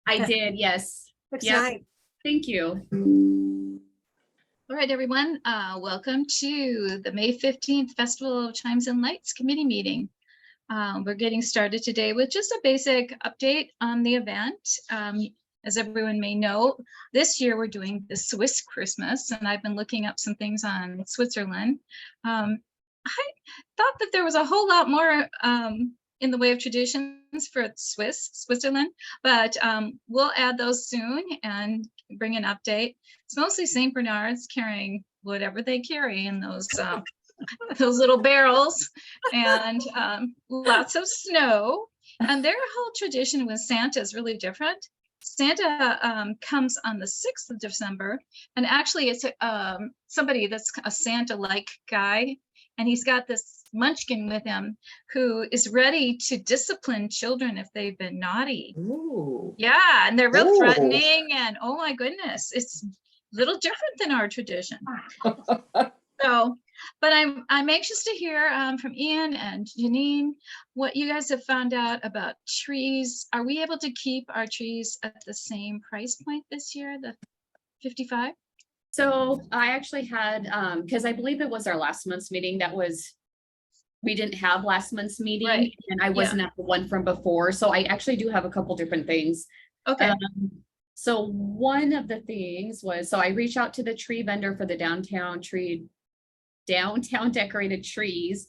I did, yes. Looks Yep. nice. Thank you. All right, everyone, welcome to the May 15th Festival of Chimes and Lights Committee meeting. We're getting started today with just a basic update on the event. As everyone may know, this year we're doing the Swiss Christmas, and I've been looking up some things on Switzerland. I thought that there was a whole lot more in the way of traditions for Switzerland, but we'll add those soon and bring an update. It's mostly St. Bernards carrying whatever they carry in those little barrels, and lots of snow. And their whole tradition with Santa is really different. Santa comes on the 6th of December, and actually it's somebody that's a Santa-like guy, and he's got this munchkin with him who is ready to discipline children if they've been naughty. Ooh. Yeah, and they're real threatening, and oh my goodness, it's a little different than our tradition. So, but I'm anxious to hear from Ian and Janine what you guys have found out about trees. Are we able to keep our trees at the same price point this year, the 55? So I actually had, because I believe it was our last month's meeting we didn't have last month's meeting, right. And I wasn't at the one from before. So I actually do have a couple different things. Okay. So one of the things was, so I reached out to the tree vendor for the downtown decorated trees.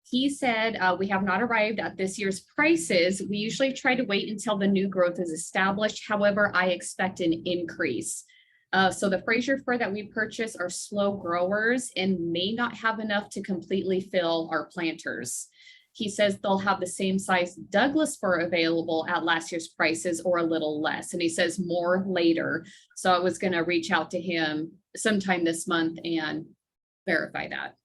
He said, we have not arrived at this year's prices. We usually try to wait until the new growth is established. However, I expect an increase. So the Fraser fir that we purchase are slow growers and may not have enough to completely fill our planters. He says they'll have the same size Douglas fir available at last year's prices or a little less. And he says more later. So I was going to reach out to him sometime this month and verify that.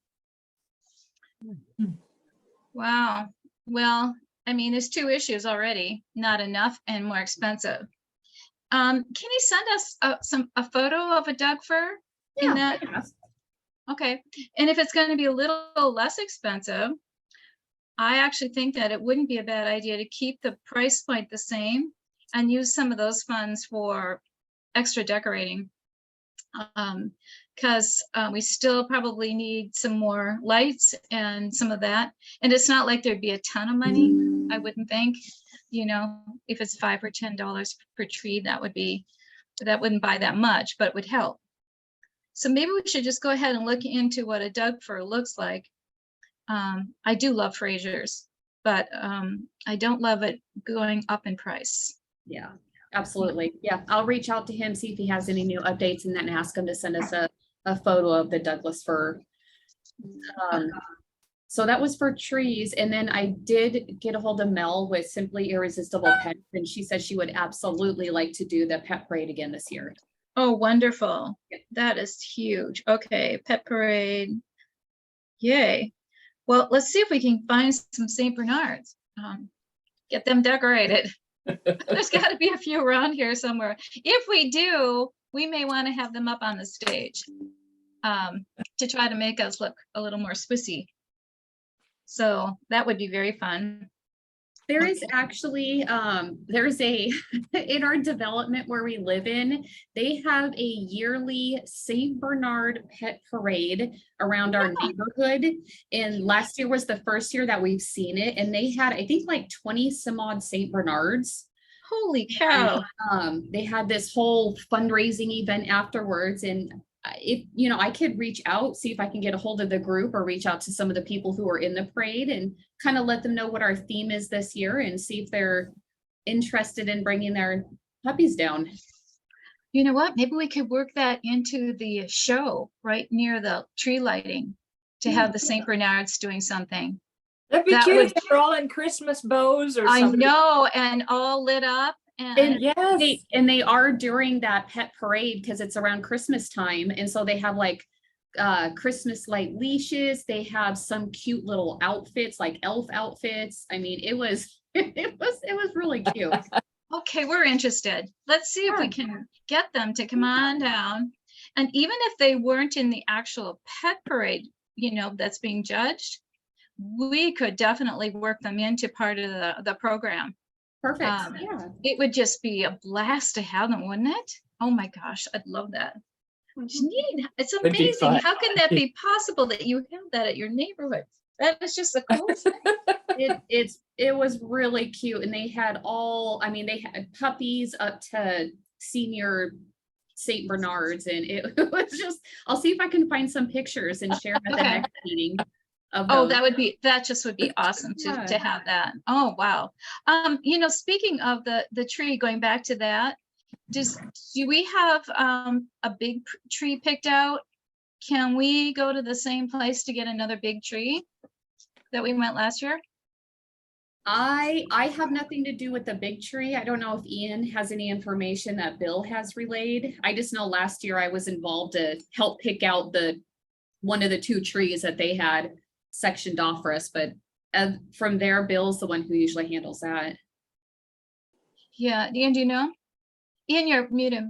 Wow. Well, I mean, there's two issues already: not enough and more expensive. Can you send us a photo of a Doug fir? Yeah. Okay. And if it's going to be a little less expensive, I actually think that it wouldn't be a bad idea to keep the price point the same and use some of those funds for extra decorating. Because we still probably need some more lights and some of that. And it's not like there'd be a ton of money, I wouldn't think. You know, if it's $5 or $10 per tree, that wouldn't buy that much, but it would help. So maybe we should just go ahead and look into what a Doug fir looks like. I do love Frasers, but I don't love it going up in price. Yeah, absolutely. Yeah, I'll reach out to him, see if he has any new updates, and then ask him to send us a photo of the Douglas fir. So that was for trees. And then I did get a hold of Mel with Simply Irresistible Pets, and she said she would absolutely like to do the pet parade again this year. Oh, wonderful. That is huge. Okay, pet parade. Yay. Well, let's see if we can find some St. Bernards. Get them decorated. There's got to be a few around here somewhere. If we do, we may want to have them up on the stage to try to make us look a little more Swissy. So that would be very fun. There is actually, there's in our development where we live in, they have a yearly St. Bernard pet parade around our neighborhood. And last year was the first year that we've seen it. And they had, I think, like 20 some odd St. Bernards. Holy cow. And, they had this whole fundraising event afterwards. And if, you know, I could reach out, see if I can get a hold of the group or reach out to some of the people who are in the parade and kind of let them know what our theme is this year and see if they're interested in bringing their puppies down. You know what? Maybe we could work that into the show right near the tree lighting to have the St. Bernards doing something. That'd be cute if they're all in Christmas bows or something. I know, and all lit up. And yes, they are during that pet parade because it's around Christmas time, and so they have like Christmas light leashes. They have some cute little outfits, like elf outfits. I mean, it was really cute. Okay, we're interested. Let's see if we can get them to come on down. And even if they weren't in the actual pet parade, you know, that's being judged, we could definitely work them into part of the program. Perfect. Um, Yeah. It would just be a blast to have them, wouldn't it? Oh my gosh, I'd love that. Janine, it's Would be amazing. fun. How can that be possible that you have that at your neighborhood? That is just the coolest thing. It was really cute, and they had I mean, they had puppies up to senior Saint Bernards, and it was just. I'll see if I can find some pictures and share them at the Okay. next meeting. Of Oh, those. that just would be awesome Yeah. to have that. Oh, wow. You know, speaking of the tree, going back to that, do we have a big tree picked out? Can we go to the same place to get another big tree that we went last year? I have nothing to do with the big tree. I don't know if Ian has any information that Bill has relayed. I just know last year I was involved to help pick out one of the two trees that they had sectioned off for us, but from there, Bill's the one who usually handles that. Yeah, Ian, do you know? Ian, you're muted.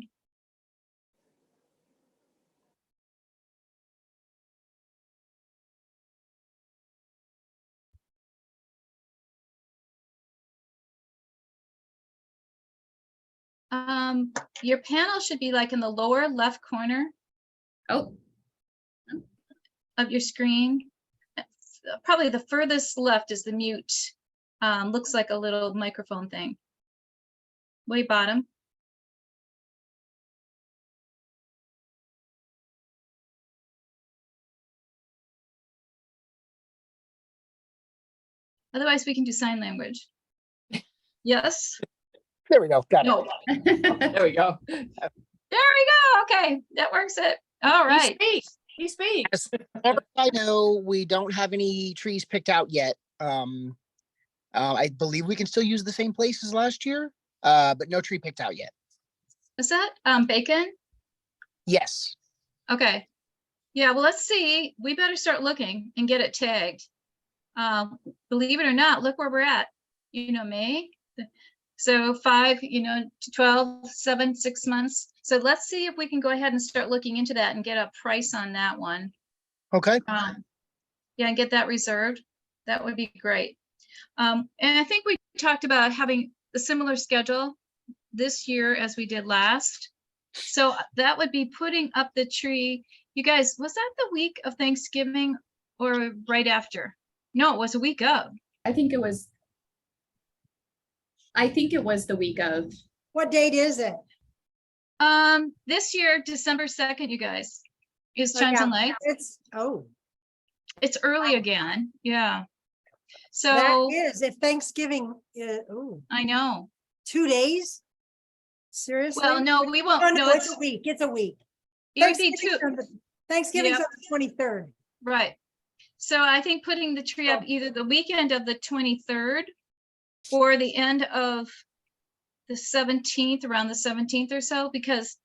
Your panel should be like in the lower left corner Oh, of your screen. Probably the furthest left is the mute. Looks like a little microphone thing. Way bottom. Otherwise, we can do sign language. Yes? There we go. Got it. No. There we go. There we go. Okay, that works it. All right. He speaks. As I know, we don't have any trees picked out yet. I believe we can still use the same place as last year, but no tree picked out yet. Is that bacon? Yes. Okay. Yeah, well, let's see. We better start looking and get it tagged. Believe it or not, look where we're at. You know, May. So 5, to 12, 7, 6 months. So let's see if we can go ahead and start looking into that and get a price on that one. Okay. Yeah, and get that reserved. That would be great. And I think we talked about having a similar schedule this year as we did last. So that would be putting up the tree. You guys, was that the week of Thanksgiving or right after? No, it was a week of. I think it was the week of. What date is it? This year, December 2nd, you guys, is Oh, Chimes yeah. and Lights. It's It's early again. Yeah. that So is if Thanksgiving. 2 days. Seriously? well, no, we won't. Oh, No, no, it's a week. It's a week. it would be two. Thanksgiving's Yep. on the 23rd. Right. So I think putting the tree up Oh. either the weekend of the 23rd or the end of the 17th, around the 17th or so, because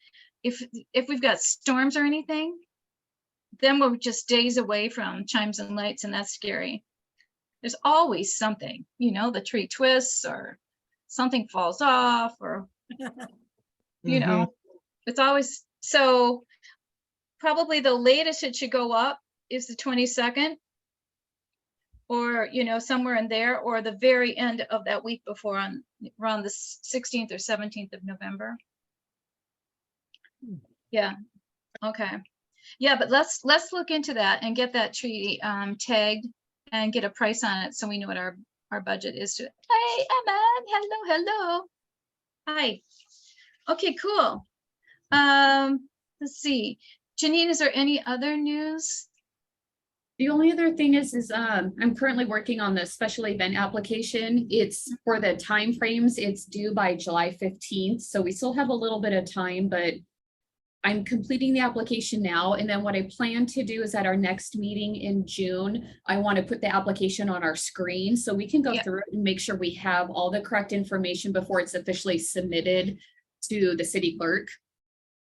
if we've got storms or anything, then we're just days away from Chimes and Lights, and that's scary. There's always something, the tree twists or something falls off or, it's always, so probably the latest it should go up is the 22nd or, somewhere in there, or the very end of that week before around the 16th or 17th of November. Yeah. Okay. Yeah, but let's look into that and get that tree tagged and get a price on it so we know what our budget is to. Hey, Emma, hello. Hi. Okay, cool. Let's see. Janine, is there any other news? The only other thing is I'm currently working on the special event application. It's for the timeframes. It's due by July 15th. So we still have a little bit of time, but I'm completing the application now. And then what I plan to do is at our next meeting in June, I want to put the application on our screen so we can go through it and make sure we have all the correct information before it's officially submitted to the city clerk.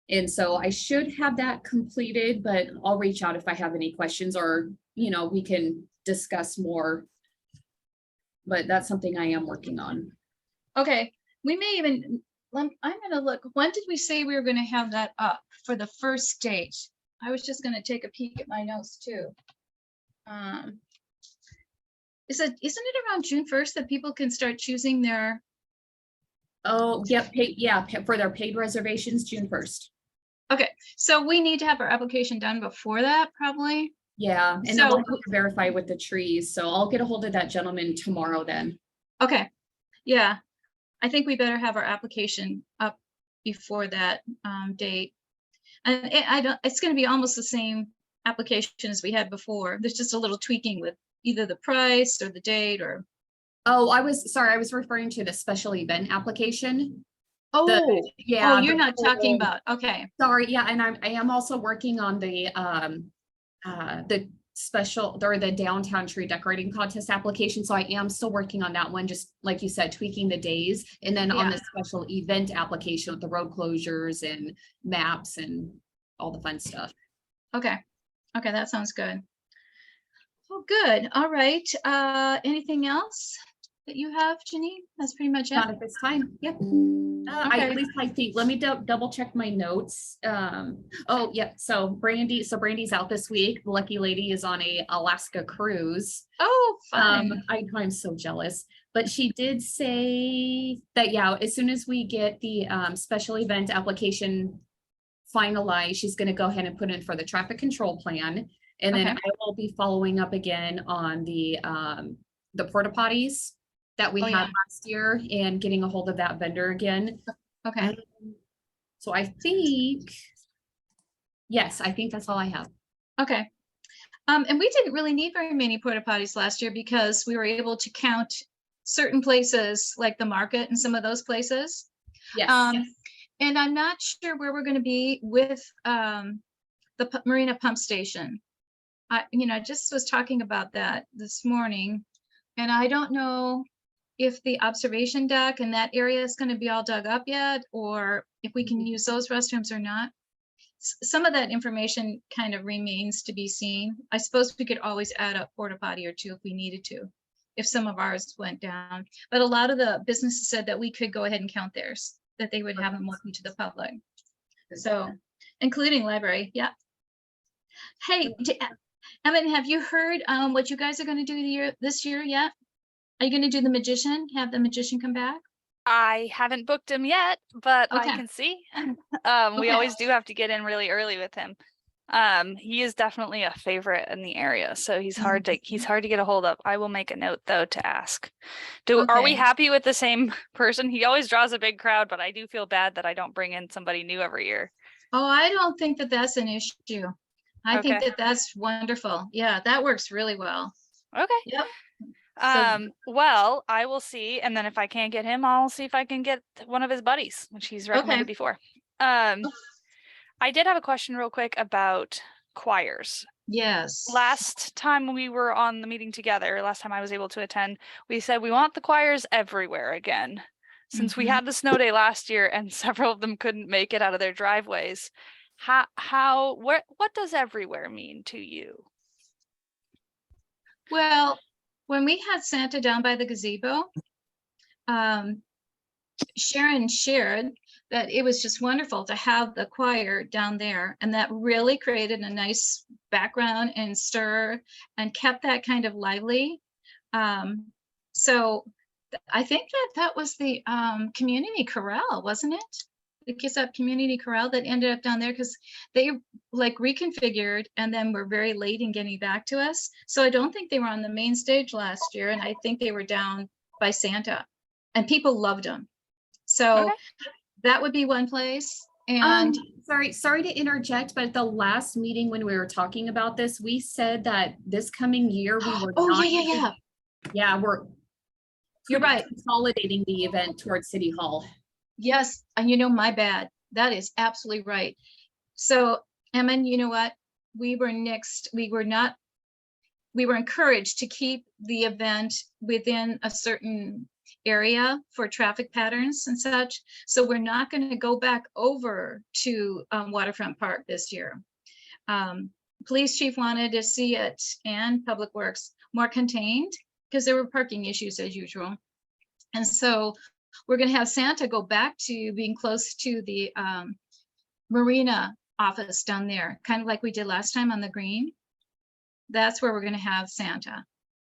And so I should have that completed, but I'll reach out if I have any questions or, we can discuss more. But that's something I am working on. Okay, we may even, I'm gonna look, when did we say we were gonna have that up for the first stage? I was just gonna take a peek at my notes too. Isn't it around June 1st that people can start choosing their Oh, yep, for their paid reservations, June 1st. Okay, so we need to have our application done before that, probably. Yeah, and then So- I'll have to verify with the trees, so I'll get a hold of that gentleman tomorrow then. Okay, yeah, I think we better have our application up before that date. And it's gonna be almost the same application as we had before. There's just a little tweaking with either the price or the date or. Oh, I was referring to the special event application. Oh, Yeah. you're the not talking whole- about, okay, Sorry, yeah, and I am also working on the special, or the downtown tree decorating contest application, so I am still working on that one, just like you said, tweaking the days. And then on Yeah. the special event application with the road closures and maps and all the fun stuff. okay, that sounds good. Oh, good, all right, anything else that you have, Janine? That's pretty much it. Not at this time, yep. Okay. At least I think, let me double check my notes. Oh, yep, so Brandy's out this week. The lucky lady is on a Alaska cruise. Oh, fun. I'm so jealous, but she did say that, yeah, as soon as we get the special event application finalized, she's gonna go ahead and put in for the traffic control plan. And then Okay. I will be following up again on the porta potties that we Oh, had yeah. last year and getting a hold of that vendor again. Okay, So I think, yes, I think that's all I have. okay. And we didn't really need very many porta potties last year because we were able to count certain places like the market and some of those places. Yes. And I'm not sure where we're gonna be with the Marina Pump Station. I just was talking about that this morning, and I don't know if the observation deck in that area is gonna be all dug up yet, or if we can use those restrooms or not. Some of that information kind of remains to be seen. I suppose we could always add a porta potty or two if we needed to, if some of ours went down. But a lot of the businesses said that we could go ahead and count theirs, that they would have them open to the public. So, including library, yeah. Hey, Emmett, have you heard what you guys are gonna do this year yet? Are you gonna do the magician, have the magician come back? I haven't booked him yet, but I Okay. can see. We Okay. always do have to get in really early with him. He is definitely a favorite in the area, so he's hard to get a hold of. I will make a note though to ask. Are we Okay. happy with the same person? He always draws a big crowd, but I do feel bad that I don't bring in somebody new every year. Oh, I don't think that that's an issue. I think Okay. that that's wonderful. Yeah, that works really well. Okay. Yep. Well, I will see, and then if I can't get him, I'll see if I can get one of his buddies, which he's recommended before. I did have a question real quick about choirs. Yes. Last time we were on the meeting together, last time I was able to attend, we said we want the choirs everywhere again. Since we had the snow day last year and several of them couldn't make it out of their driveways, what does everywhere mean to you? Well, when we had Santa down by the gazebo, Sharon shared that it was just wonderful to have the choir down there, and that really created a nice background and stir and kept that kind of lively. So I think that was the community chorale, wasn't it? The Kids Up Community Chorale that ended up down there because they like reconfigured and then were very late in getting back to us. So I don't think they were on the main stage last year, and I think they were down by Santa, and people loved them. So Okay. that would be one place. And sorry to interject, but at the last meeting when we were talking about this, we said that this coming year we were oh not yeah. Yeah, You're right. consolidating the event towards City Hall. Yes, and my bad. That is absolutely right. So, Emma, you know what? We were encouraged to keep the event within a certain area for traffic patterns and such. So we're not going to go back over to Waterfront Park this year. Police chief wanted to see it, and Public Works more contained because there were parking issues as usual. And so we're going to have Santa go back to being close to the marina office down there, kind of like we did last time on the green. That's where we're going to have Santa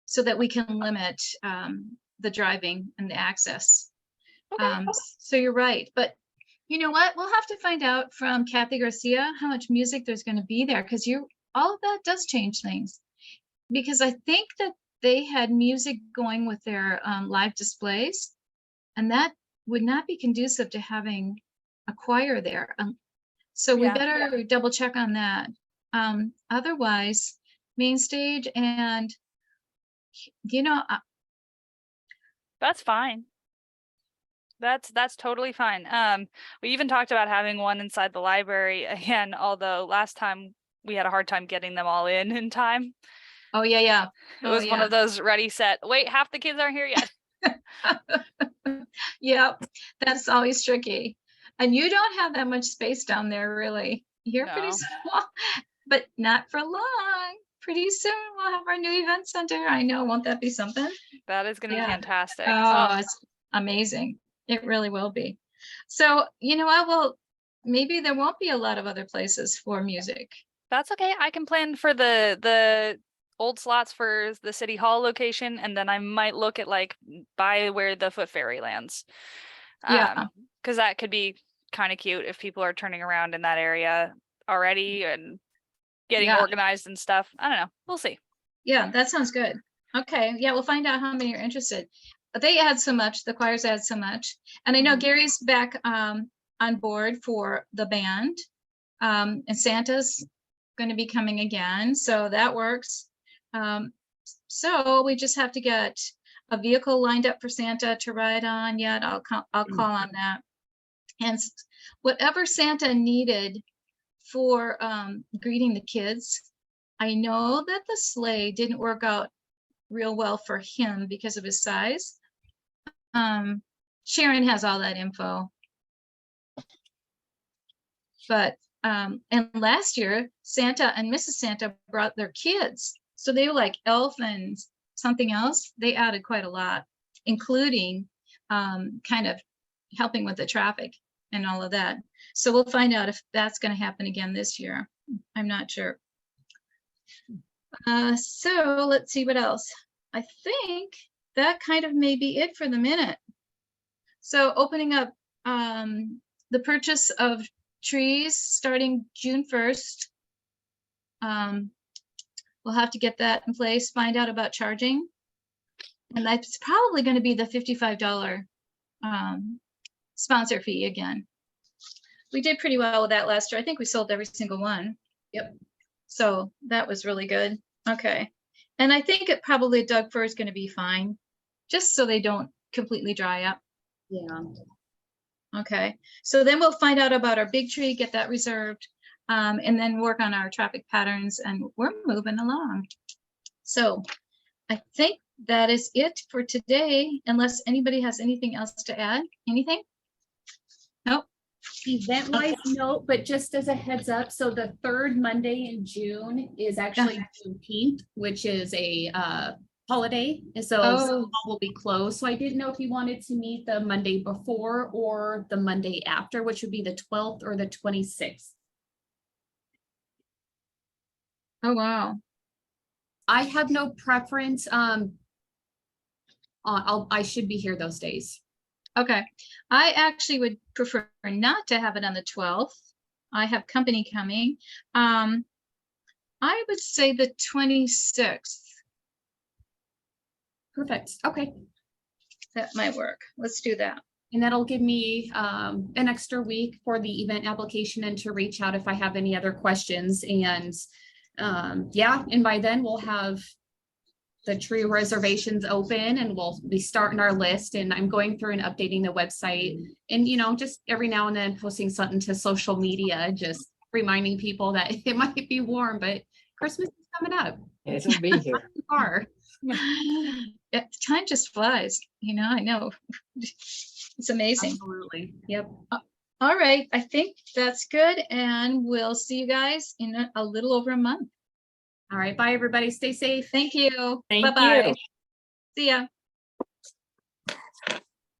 so that we can limit the driving and the access. Okay. So you're right, but you know what? We'll have to find out from Kathy Garcia how much music there's going to be there, because all of that does change things. Because I think that they had music going with their live displays, and that would not be conducive to having a choir there. So we Yeah. better double check on that. Otherwise, main stage and, you know, That's fine. That's totally fine. We even talked about having one inside the library again, although last time we had a hard time getting them all in time. oh, yeah. It was one of those ready, set, wait, half the kids aren't here yet. Yep, that's always tricky. And you don't have that much space down there, really. You're pretty No. small, but not for long. Pretty soon we'll have our new event center. I know, won't that be something? That is going to Yeah. be fantastic. Oh, it's amazing. It really will be. So, you know what? Well, maybe there won't be a lot of other places for music. That's okay. I can plan for the old slots for the city hall location, and then I might look at like by where the foot ferry lands. Yeah. Because that could be kind of cute if people are turning around in that area already and getting Yeah. organized and stuff. I don't know. We'll see. Yeah, that sounds good. Okay, yeah, we'll find out how many are interested. But they add so much, the choirs add so much. And I know Mhm. Gary's back on board for the band. And Santa's going to be coming again, so that works. So we just have to get a vehicle lined up for Santa to ride on yet. I'll call on that. And whatever Santa needed for greeting the kids, I know that the sleigh didn't work out real well for him because of his size. Sharon has all that info. But and last year, Santa and Mrs. Santa brought their kids. So they were like elf and something else. They added quite a lot, including kind of helping with the traffic and all of that. So we'll find out if that's going to happen again this year. I'm not sure. So let's see what else. I think that kind of may be it for the minute. So opening up the purchase of trees starting June 1st. We'll have to get that in place, find out about charging. And that's probably going to be the $55 sponsor fee again. We did pretty well with that last year. I think we sold every single one. Yep. So that was really good. Okay. And I think it probably Doug fir is going to be fine, just so they don't completely dry up. Yeah. Okay. So then we'll find out about our big tree, get that reserved, and then work on our traffic patterns, and we're moving along. So I think that is it for today, unless anybody has anything else to add. Anything? Nope. Event wise, no, but just as a heads up, so the third Monday in June is actually Juneteenth, which is a holiday. And so City Hall will be closed. So I didn't know if you wanted to meet the Monday before or the Monday after, which would be the 12th or the 26th. Oh, wow. I have no preference. I should be here those days. Okay. I actually would prefer not to have it on the 12th. I have company coming. I would say the 26th. Perfect. Okay. That might work. Let's do that. And that'll give me an extra week for the event application and to reach out if I have any other questions. And yeah, and by then we'll have the tree reservations open and we'll be starting our list. And I'm going through and updating the website and, you know, just every now and then posting something to social media, just reminding people that it might be warm, but Christmas is coming up. It'll be here. Far. Time just flies, you know, I know. It's amazing. Absolutely. Yep. All right, I think that's good. And we'll see you guys in a little over a month. All right. Bye, everybody. Stay safe. Thank you. Thank Bye-bye. you. See ya.